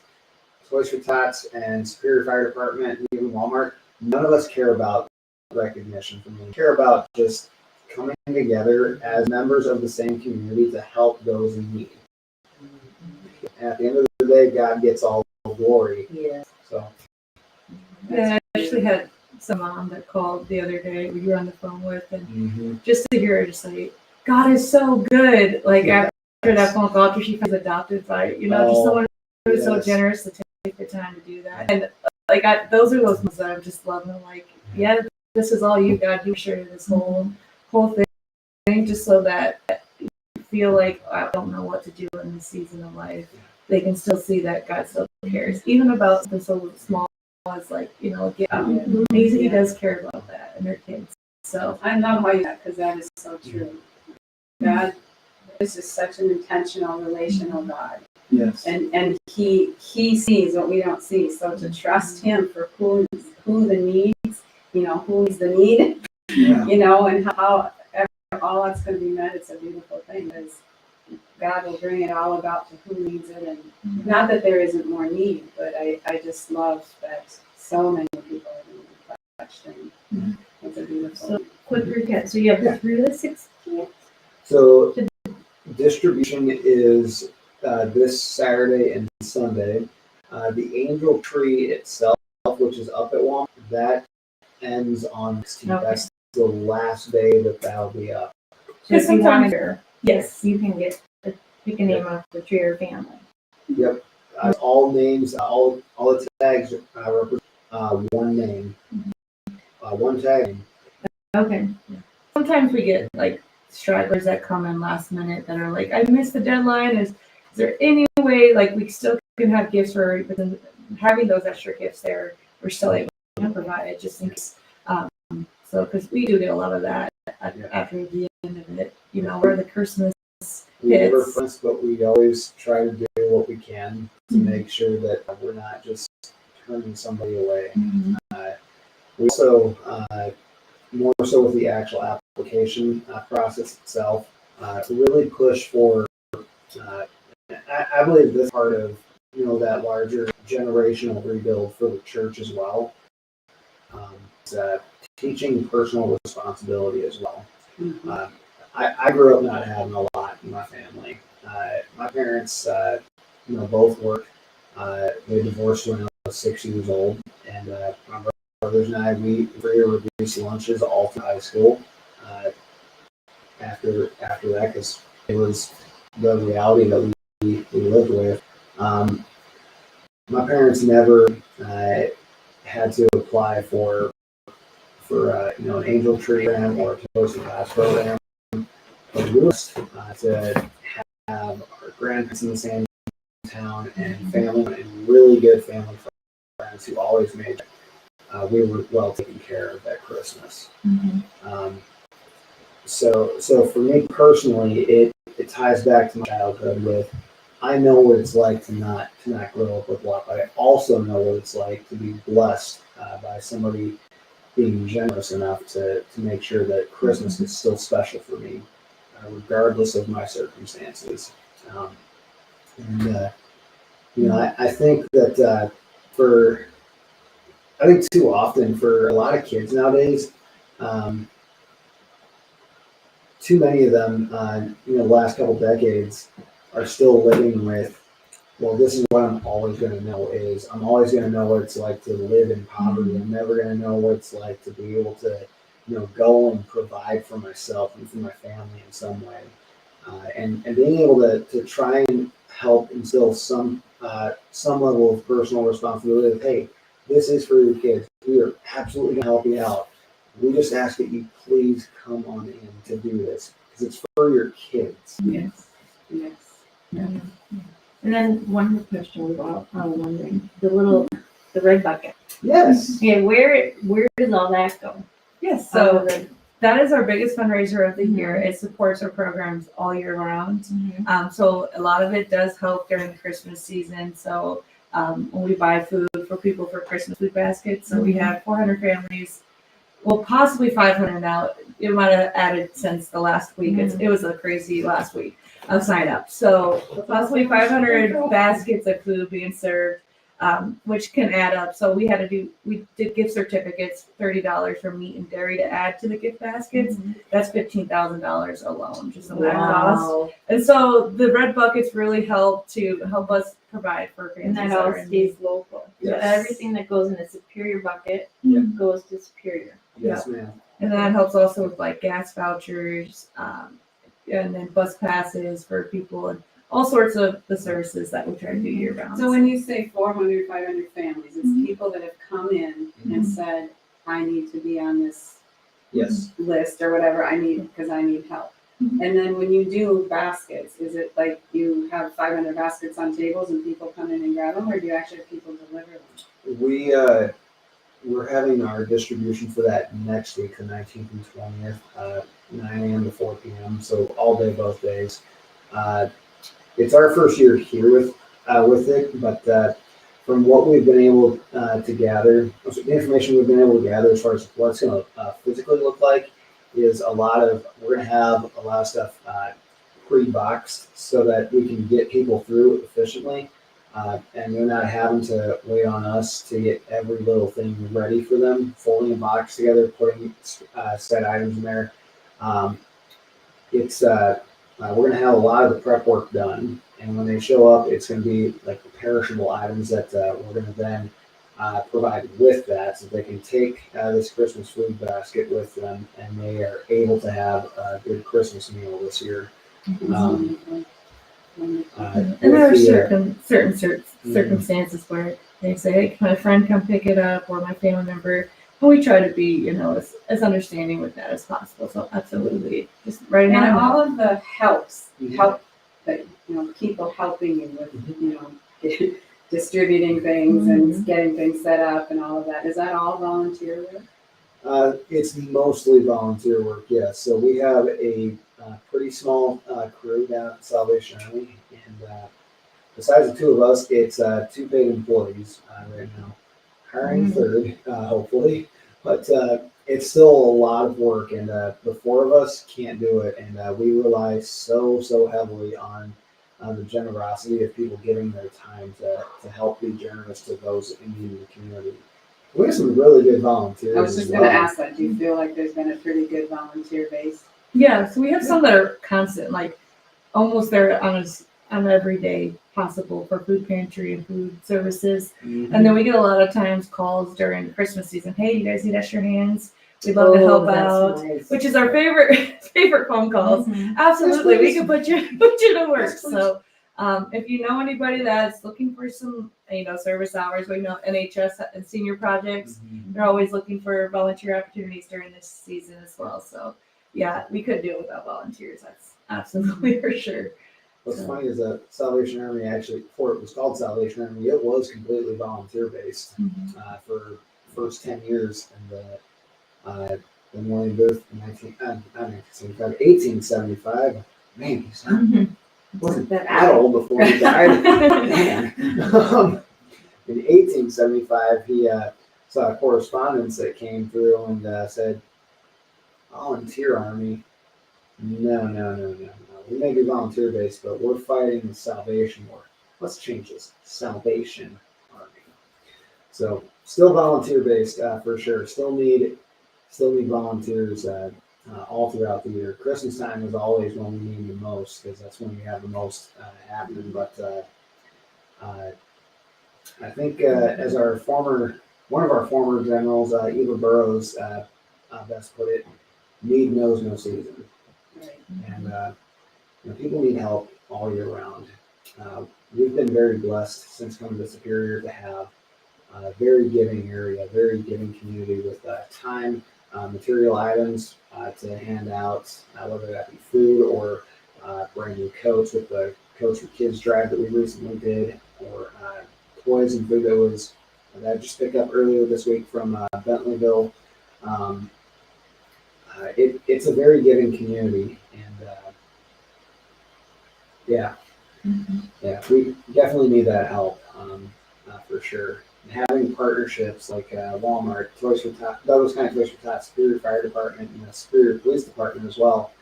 Toys for Tots and Superior Fire Department and even Walmart, none of us care about recognition from them. We care about just coming together as members of the same community to help those in need. And at the end of the day, God gets all the glory. Yeah. So. Yeah, I actually had some mom that called the other day we were on the phone with, and just to hear her just like, God is so good. Like after that phone call, after she was adopted by, just someone who was so generous to take the time to do that. And like those are those ones that I'm just loving. Like, yeah, this is all you, God. You shared this whole thing just so that you feel like I don't know what to do in this season of life. They can still see that God still cares, even about something so small as like, he does care about that and their kids. So I love how you that because that is so true. God is just such an intentional, relational God, Yes. and he sees what we don't see. So to trust Him for who the needs, who needs the need, Yeah. and how all that's going to be met. It's a beautiful thing because God will bring it all about to who needs it, and not that there isn't more need, but I just love that so many people are going to be touched, and it's a beautiful. So quick recap. So you have through the 16th. So distribution is this Saturday and Sunday. The angel tree itself, which is up at Walmart, that ends on 16th. Okay. That's the last day that'll be up. So if you want to, yes. you can pick a name off the tree or family. Yep. All names, all the tags represent one name, one tag. Okay. Sometimes we get like stragglers that come in last minute that are like, I missed the deadline. Is there any way like we still can have gifts for, but then having those extra gifts there, we're still able to provide it just in case. So because we do get a lot of that after the end of it, where the Christmas We never hits. promise, but we always try to do what we can to make sure that we're not just turning somebody away. We also, more so with the actual application process itself, really push for, I believe this part of, that larger generational rebuild for the church as well. It's, teaching personal responsibility as well. I grew up not having a lot in my family. My parents, both work. They divorced when I was 6 years old, and my brothers and I, we free or reduced lunches all through high school. After that, because it was the reality that we lived with. My parents never had to apply for an angel tree program or a toast and class program. But we were to have our grandparents in the same town and family and really good family friends who always made we were well taken care of at Christmas. So for me personally, it ties back to my childhood with I know what it's like to not grow up with luck, but I also know what it's like to be blessed by somebody being generous enough to make sure that Christmas is still special for me, regardless of my circumstances. I think that I think too often for a lot of kids nowadays, too many of them, the last couple decades, are still living with, well, this is what I'm always going to know is I'm always going to know what it's like to live in poverty. I'm never going to know what it's like to be able to, go and provide for myself and for my family in some way. And being able to try and help instill some level of personal responsibility of, hey, this is for your kids. We are absolutely going to help you out. We just ask that you please come on in to do this because it's for your kids. Yes. And then one more question we've all wondering: the red bucket. Yes. Okay, where does all that go? Yes. So that is our biggest fundraiser of the year. It supports our programs all year round. So a lot of it does help during the Christmas season. So when we buy food for people for Christmas food baskets, so we have 400 families. Well, possibly 500 now. It might have added since the last week. It was a crazy last week of sign up. So possibly 500 baskets of food being served, which can add up. So we did gift certificates, $30 for meat and dairy to add to the gift baskets. That's $15,000 alone, just on that cost. And so the red buckets really help us provide for And families. that all stays local. Yes. So everything that goes in a Superior bucket goes to Superior. Yes, ma'am. And that helps also with like gas vouchers, and then bus passes for people and all sorts of the services that we try to do year round. So when you say 400, 500 families, it's people that have come in and said, I need to be on this list or whatever because I need help. And then when you do baskets, is it like you have 500 baskets on tables and people come in and grab them, or do you actually have people deliver them? we're having our distribution for that next week, the 19th and 20th, 9 a.m. to 4 p.m. So all day, both days. It's our first year here with it, but from what we've been able to gather, the information we've been able to gather as far as what it's going to physically look like is we're going to have a lot of stuff pre-boxed so that we can get people through efficiently. And they're not having to wait on us to get every little thing ready for them, folding a box together, putting set items in there. We're going to have a lot of the prep work done, and when they show up, it's going to be like the perishable items that we're going to then provide with that, so they can take this Christmas food basket with them, and they are able to have a good Christmas meal this year. And there are certain circumstances where they say, hey, can my friend come pick it up, or my family member, and we try to be, as understanding with that as possible. So absolutely, just writing And on all of the help that, people helping you with, distributing things and getting things set up and all of that. Is that all volunteer work? It's mostly volunteer work, yes. So we have a pretty small crew down at the Salvation Army, and besides the two of us, it's 2 paid employees right now. Hiring third, hopefully, but it's still a lot of work, and the 4 of us can't do it, and we rely so heavily on the generosity of people giving their time to help be generous to those in need in the community. We have some really good volunteers. I was just going to ask that. Do you feel like there's been a pretty good volunteer base? Yeah, so we have some that are constant, like almost there on every day possible for food pantry and food services. And then we get a lot of times calls during the Christmas season. Hey, you guys need extra hands? We'd love to help out, Nice. which is our favorite phone calls. Absolutely, we can put you to work. Yes, please. So if you know anybody that's looking for some service hours, we know NHS and senior projects, they're always looking for volunteer opportunities during this season as well. So yeah, we could do it without volunteers. That's absolutely for sure. What's funny is that Salvation Army, actually, before it was called Salvation Army, it was completely volunteer based for the first 10 years. And then William Booth in 1875. Man, he's not, wasn't that old before he died. Man. In 1875, he saw a correspondence that came through and said, Volunteer Army. No. We may be volunteer based, but we're fighting the Salvation War. Let's change this. Salvation Army. So still volunteer based for sure. Still need volunteers all throughout the year. Christmas time is always when we need the most because that's when we have the most happening. But I think as one of our former generals, Eva Burrows, best put it, need knows no season. Right. And people need help all year round. We've been very blessed since coming to Superior to have a very giving area, very giving community with time, material items to hand out, whether that be food or brand new coats with the Coats for Kids drive that we recently did, or toys and food that I just picked up earlier this week from Bentleyville. It's a very giving community, and yeah, we definitely need that help for sure. And having partnerships like Walmart, Toys for Tots, Douglas County Toys for Tots, Superior Fire Department, and the Superior Police Department as well,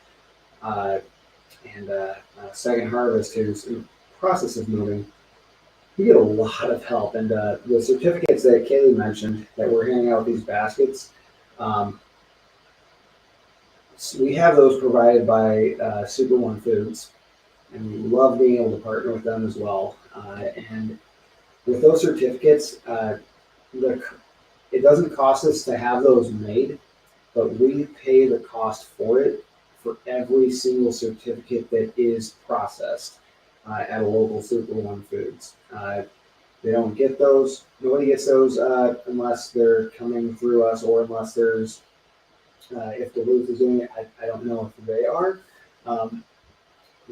and Second Harvest, who's in the process of moving. We get a lot of help, and the certificates that Kaylee mentioned that we're handing out these baskets. So we have those provided by Super One Foods, and we love being able to partner with them as well. And with those certificates, it doesn't cost us to have those made, but we pay the cost for it for every single certificate that is processed at a local Super One Foods. They don't get those. Nobody gets those unless they're coming through us, or unless there's if Duluth is doing it. I don't know if they are.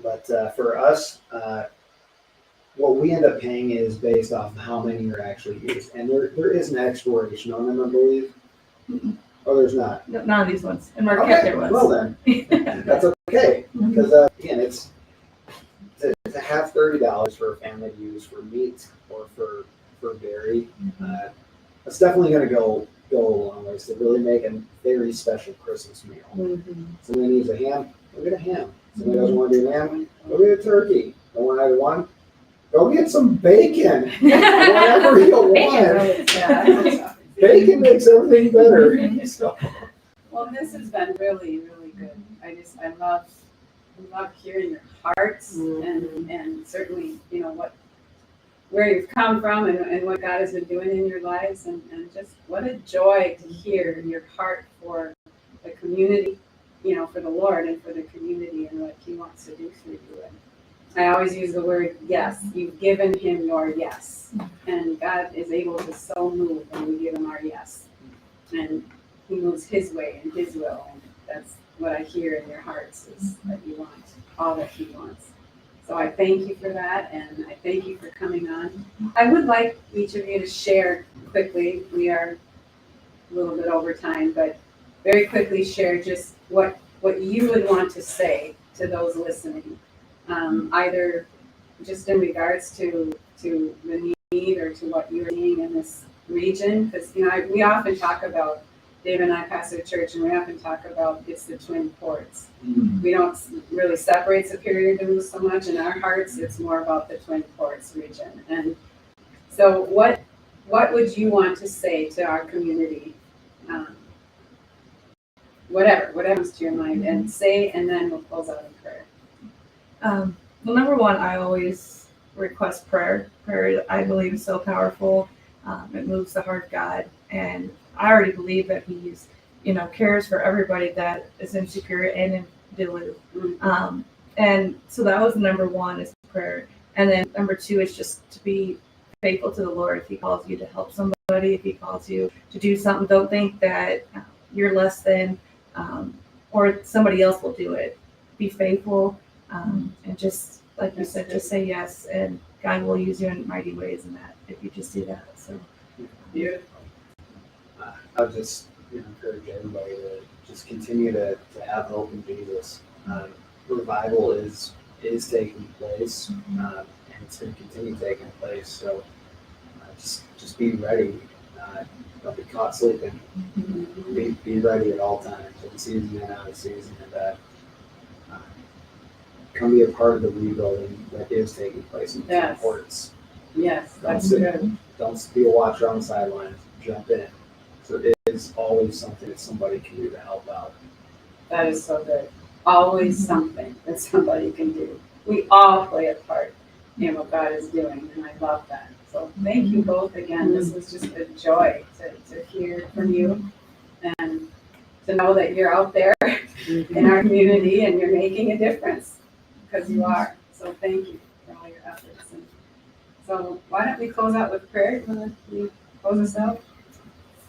But for us, what we end up paying is based off of how many are actually used. And there is an expiration on them, I believe. Oh, there's not. No, none of these ones. In Marquette there was. Well then, that's okay. Because again, it's to have $30 for a family to use for meat or for dairy. It's definitely going to go a long ways to really make a very special Christmas meal. Somebody needs a ham, go get a ham. Somebody doesn't want to do ham, go get a turkey. Don't want either one, go get some bacon. Whatever you want. Bacon makes everything better. So. Well, this has been really, really good. I love hearing your hearts and certainly, you know, where you've come from and what God has been doing in your lives and just what a joy to hear your heart for the community, you know, for the Lord and for the community and what He wants to do through you. And I always use the word yes. You've given Him your yes. And God is able to so move when we give Him our yes. And He moves His way and His will. And that's what I hear in your hearts is that you want all that He wants. So I thank you for that, and I thank you for coming on. I would like each of you to share quickly. We are a little bit over time, but very quickly share just what you would want to say to those listening, either just in regards to the need or to what you're seeing in this region. Because we often talk about, Dave and I pastor a church, and we often talk about it's the twin ports. We don't really separate Superior Duluth so much in our hearts. It's more about the twin ports region. And so what would you want to say to our community? Whatever comes to your mind, and say, and then we'll close out in prayer. Well, number one, I always request prayer. Prayer, I believe, is so powerful. It moves the heart of God, and I already believe that He's, cares for everybody that is in Superior and in Duluth. And so that was number one, is prayer. And then number two is just to be faithful to the Lord. If He calls you to help somebody, if He calls you to do something, don't think that you're less than, or somebody else will do it. Be faithful, and just, like you said, just say yes, and God will use you in mighty ways in that, if you just do that. So Beautiful. I would just encourage everybody to just continue to have hope in Jesus. Revival is taking place, and it's going to continue taking place. So just be ready. Don't be caught sleeping. Be ready at all times, in season and out of season, and come be a part of the rebuilding that is taking place in the ports. Yes, that's good. Don't be a watcher on the sidelines. Jump in. So it is always something that somebody can do to help out. That is so good. Always something that somebody can do. We all play a part in what God is doing, and I love that. So thank you both again. This was just a joy to hear from you and to know that you're out there in our community and you're making a difference, because you are. So thank you for all your efforts. And so why don't we close out with prayer? Will you close us out?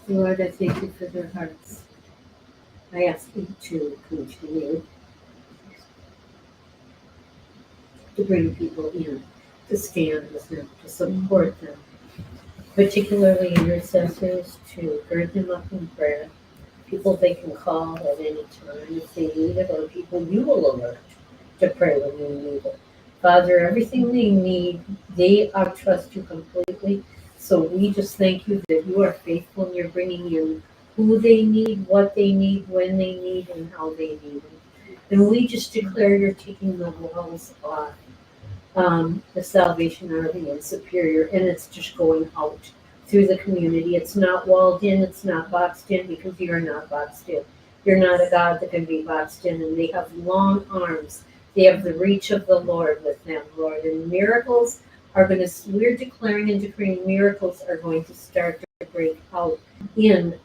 Lord, I thank you for their hearts. I ask you to continue to bring people in, to stand with them, to support them, particularly intercessors, to gird them up in prayer, people they can call at any time if they need it, or people you will alert to pray when you need it. Father, everything they need, they trust you completely. So we just thank you that you are faithful and you're bringing in who they need, what they need, when they need, and how they need it. And we just declare you're taking the walls off the Salvation Army in Superior, and it's just going out through the community. It's not walled in, it's not boxed in, because you're not boxed in. You're not a God that can be boxed in, and they have long arms. They have the reach of the Lord with them, Lord, and miracles we're declaring and decreeing miracles are going to start to break out in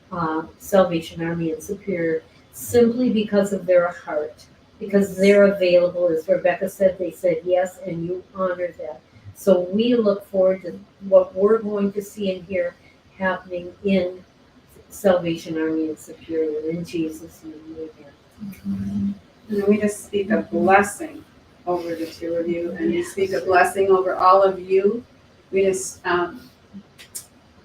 Salvation Army and Superior, simply because of their heart, because they're available. As Rebecca said, they said yes, and you honor that. So we look forward to what we're going to see and hear happening in Salvation Army and Superior. In Jesus' name, amen. And we just speak a blessing over the two of you, and we speak a blessing over all of you. We just,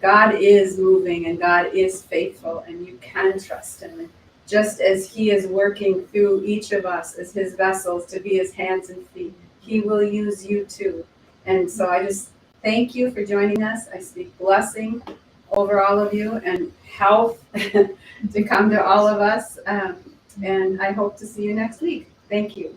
God is moving and God is faithful, and you can trust him. And just as he is working through each of us as his vessels to be his hands and feet, he will use you too. And so I just thank you for joining us. I speak blessing over all of you and health to come to all of us. And I hope to see you next week. Thank you.